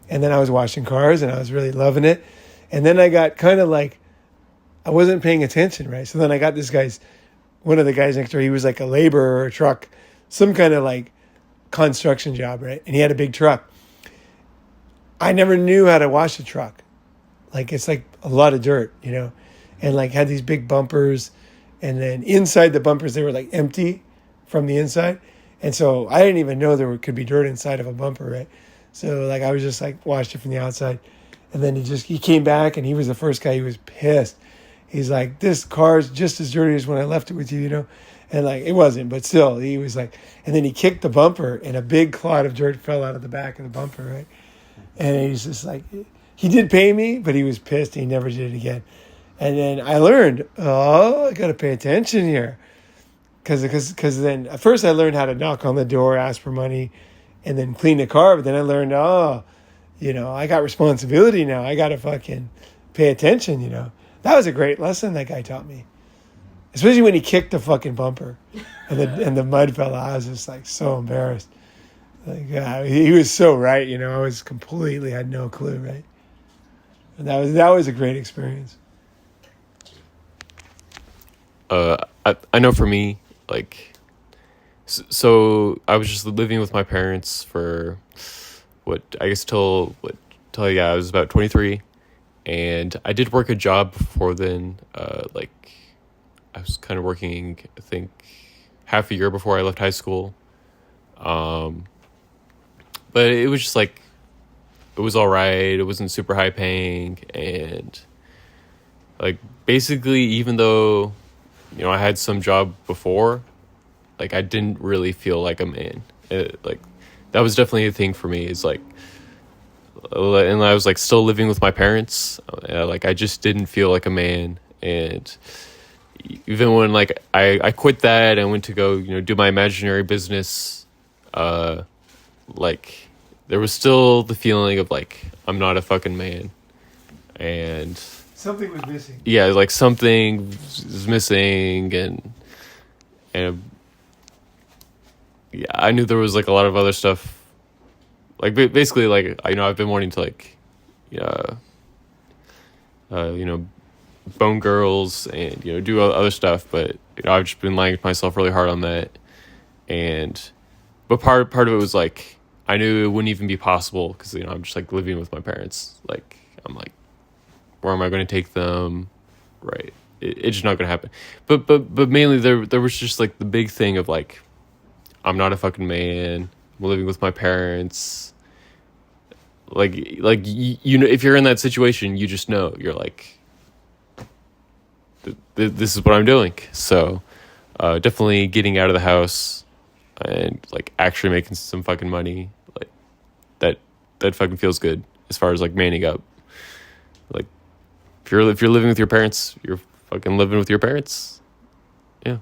And then I was washing cars and I was really loving it. And then I got kind of like, I wasn't paying attention, right? So then I got one of the guys next door, he was like a laborer or a truck, some kind of like construction job, right? And he had a big truck. I never knew how to wash a truck. Like, it's like a lot of dirt, you know, and like had these big bumpers, and then inside the bumpers, they were like empty from the inside. And so I didn't even know could be dirt inside of a bumper, right? So like, I was just like washed it from the outside. And then he came back, and he was the first guy. He was pissed. He's like, this car's just as dirty as when I left it with you, you know? And like, it wasn't, but still, he was like, and then he kicked the bumper, and a big clod of dirt fell out of the back of the bumper, right? And he's just like, he did pay me, but he was pissed. He never did it again. And then I learned, I got to pay attention here. Because then at first I learned how to knock on the door, ask for money, and then clean the car. But then I learned, I got responsibility now. I got to fucking pay attention, you know. That was a great lesson that guy taught me. Especially when he kicked the fucking bumper and the mud fell out. I was just like so embarrassed. Like, yeah, he was so right, I was completely had no clue, right? And that was a great experience. I know for me, like, so I was just living with my parents for till I was about 23, and I did work a job before then. Like, I was kind of working, I think, half a year before I left high school. But it was just like, it was all right. It wasn't super high paying, and like basically, even though I had some job before, like I didn't really feel like a man. Like that was definitely a thing for me. It's like, and I was like still living with my parents. Like I just didn't feel like a man, and even when like I quit that and went to go do my imaginary business, like there was still the feeling of like I'm not a fucking man, and Something was missing. yeah, like something is missing, and yeah, I knew there was like a lot of other stuff, like basically like I've been wanting to like bone girls and do other stuff, but I've just been lying to myself really hard on that, but part of it was like I knew it wouldn't even be possible because I'm just like living with my parents. Like I'm like, where am I going to take them? Right, it's just not going to happen. But mainly there was just like the big thing of like, I'm not a fucking man. I'm living with my parents. Like if you're in that situation, you just know you're like, this is what I'm doing. So definitely getting out of the house and like actually making some fucking money, like that fucking feels good as far as like manning up. Like if you're living with your parents, you're fucking living with your parents. Yeah.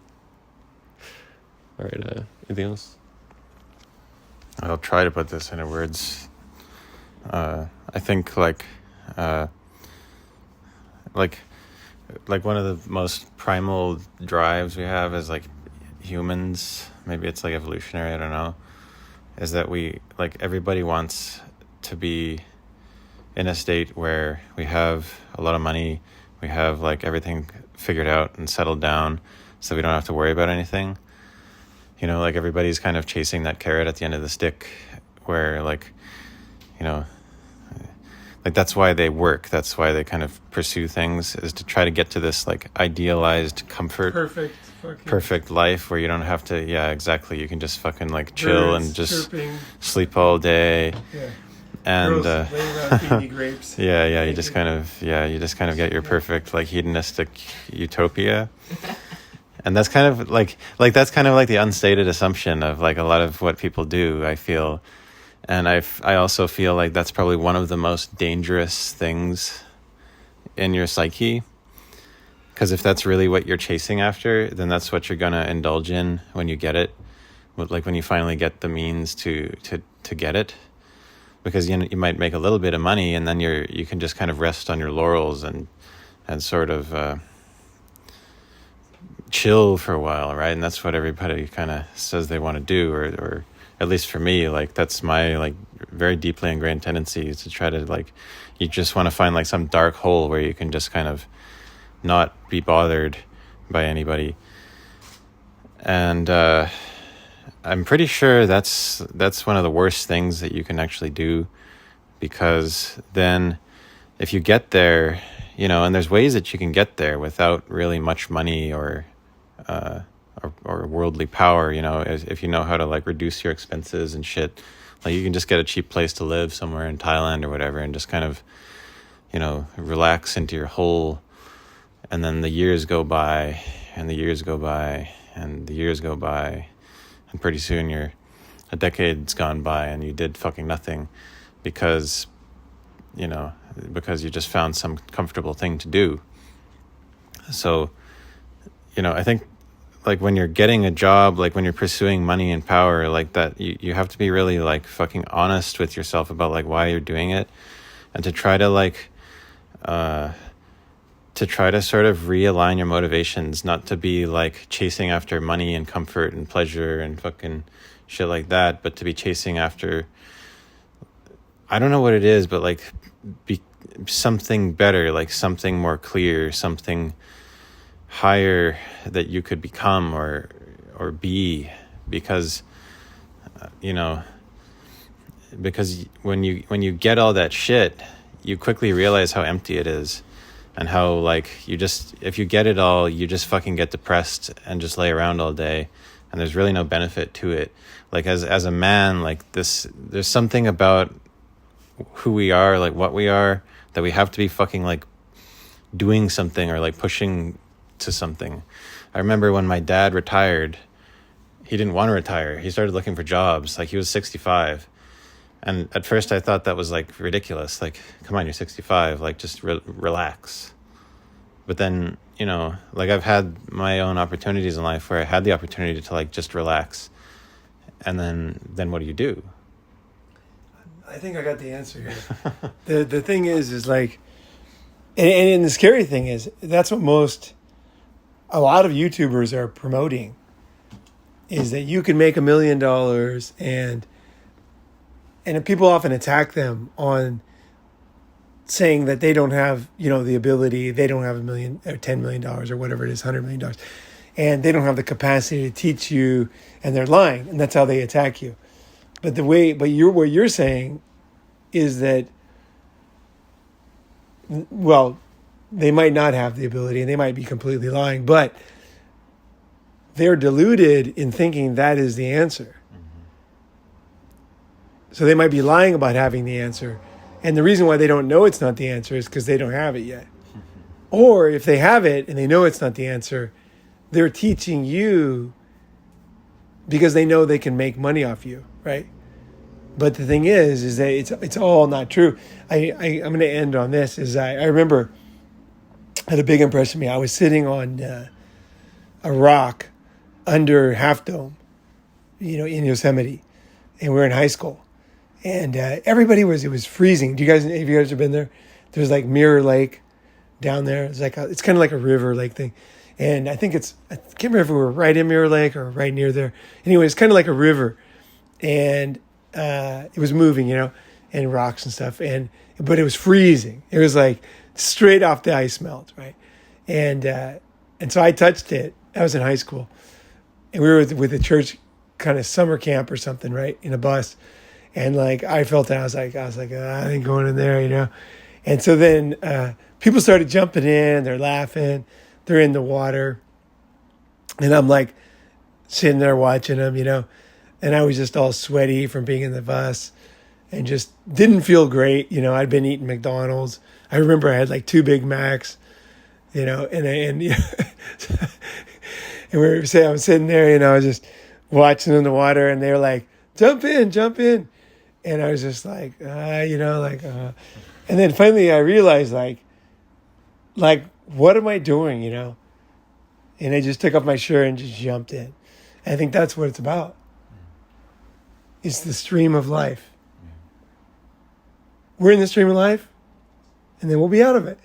All right. Anything else? I'll try to put this into words. I think like one of the most primal drives we have as like humans, maybe it's like evolutionary, I don't know, is that we like everybody wants to be in a state where we have a lot of money, we have like everything figured out and settled down so we don't have to worry about anything. Like everybody's kind of chasing that carrot at the end of the stick where like that's why they work. That's why they kind of pursue things, is to try to get to this like idealized comfort, perfect life where you don't have to. Yeah, exactly. You can just fucking like chill and just sleep all day. Yeah. And Girls laying around feeding you grapes. yeah, you just kind of get your perfect like hedonistic utopia. And that's kind of like that's kind of like the unstated assumption of like a lot of what people do, I feel. And I also feel like that's probably one of the most dangerous things in your psyche. Because if that's really what you're chasing after, then that's what you're going to indulge in when you get it. Like when you finally get the means to get it. Because you might make a little bit of money and then you can just kind of rest on your laurels and sort of chill for a while, right? And that's what everybody kind of says they want to do, or at least for me, like that's my like very deeply ingrained tendency is to try to like, you just want to find like some dark hole where you can just kind of not be bothered by anybody. And I'm pretty sure that's one of the worst things that you can actually do, because then if you get there, and there's ways that you can get there without really much money or worldly power, if you know how to like reduce your expenses and shit. Like you can just get a cheap place to live somewhere in Thailand or whatever and just kind of, relax into your hole. And then the years go by and the years go by and the years go by. And pretty soon a decade's gone by and you did fucking nothing because you just found some comfortable thing to do. So, I think like when you're getting a job, like when you're pursuing money and power like that, you have to be really like fucking honest with yourself about like why you're doing it, and to try to like to try to sort of realign your motivations, not to be like chasing after money and comfort and pleasure and fucking shit like that, but to be chasing after, I don't know what it is, but like be something better, like something more clear, something higher that you could become or be, because you know, because when you get all that shit, you quickly realize how empty it is, and how like you just, if you get it all, you just fucking get depressed and just lay around all day, and there's really no benefit to it. Like as a man, like this, there's something about who we are, like what we are, that we have to be fucking like doing something or like pushing to something. I remember when my dad retired, he didn't want to retire. He started looking for jobs. Like he was 65. And at first I thought that was like ridiculous. Like, come on, you're 65, like just relax. But then, you know, like I've had my own opportunities in life where I had the opportunity to like just relax. And then what do? I think I got the answer here. The thing is like, and the scary thing is, that's what a lot of YouTubers are promoting, is that you can make $1 million, and people often attack them on saying that they don't have, you know, the ability, they don't have $1 million or $10 million or whatever it is, $100 million, and they don't have the capacity to teach you, and they're lying, and that's how they attack you. But what you're saying is that, well, they might not have the ability and they might be completely lying, but they're deluded in thinking that is the answer. So they might be lying about having the answer. And the reason why they don't know it's not the answer is because they don't have it yet. Or if they have it and they know it's not the answer, they're teaching you because they know they can make money off you, right? But the thing is that it's all not true. I'm going to end on this. I remember, had a big impression on me. I was sitting on a rock under Half Dome, you know, in Yosemite, and we were in high school, and it was freezing. Have you guys been there? There's like Mirror Lake down there. It's kind of like a river lake thing, and I can't remember if we were right in Mirror Lake or right near there. Anyway, it's kind of like a river, and it was moving, you know, and rocks and stuff, but it was freezing. It was like straight off the ice melt, right? And so I touched it. I was in high school, and we were with a church kind of summer camp or something, right, in a bus. And like I felt that I was like, I ain't going in there, you know. And so then people started jumping in. They're laughing. They're in the water, and I'm like sitting there watching them, you know. And I was just all sweaty from being in the bus, and just didn't feel great, you know. I'd been eating McDonald's. I remember I had like 2 Big Macs, you know, and you know, and I'm sitting there, you know, I was just watching in the water, and they were like, jump in. And I was just like, you know, like, and then finally I realized like, what am I doing, you know? And I just took off my shirt and just jumped in. And I think that's what it's about. It's the stream of life. We're in the stream of life, and then we'll be out of it.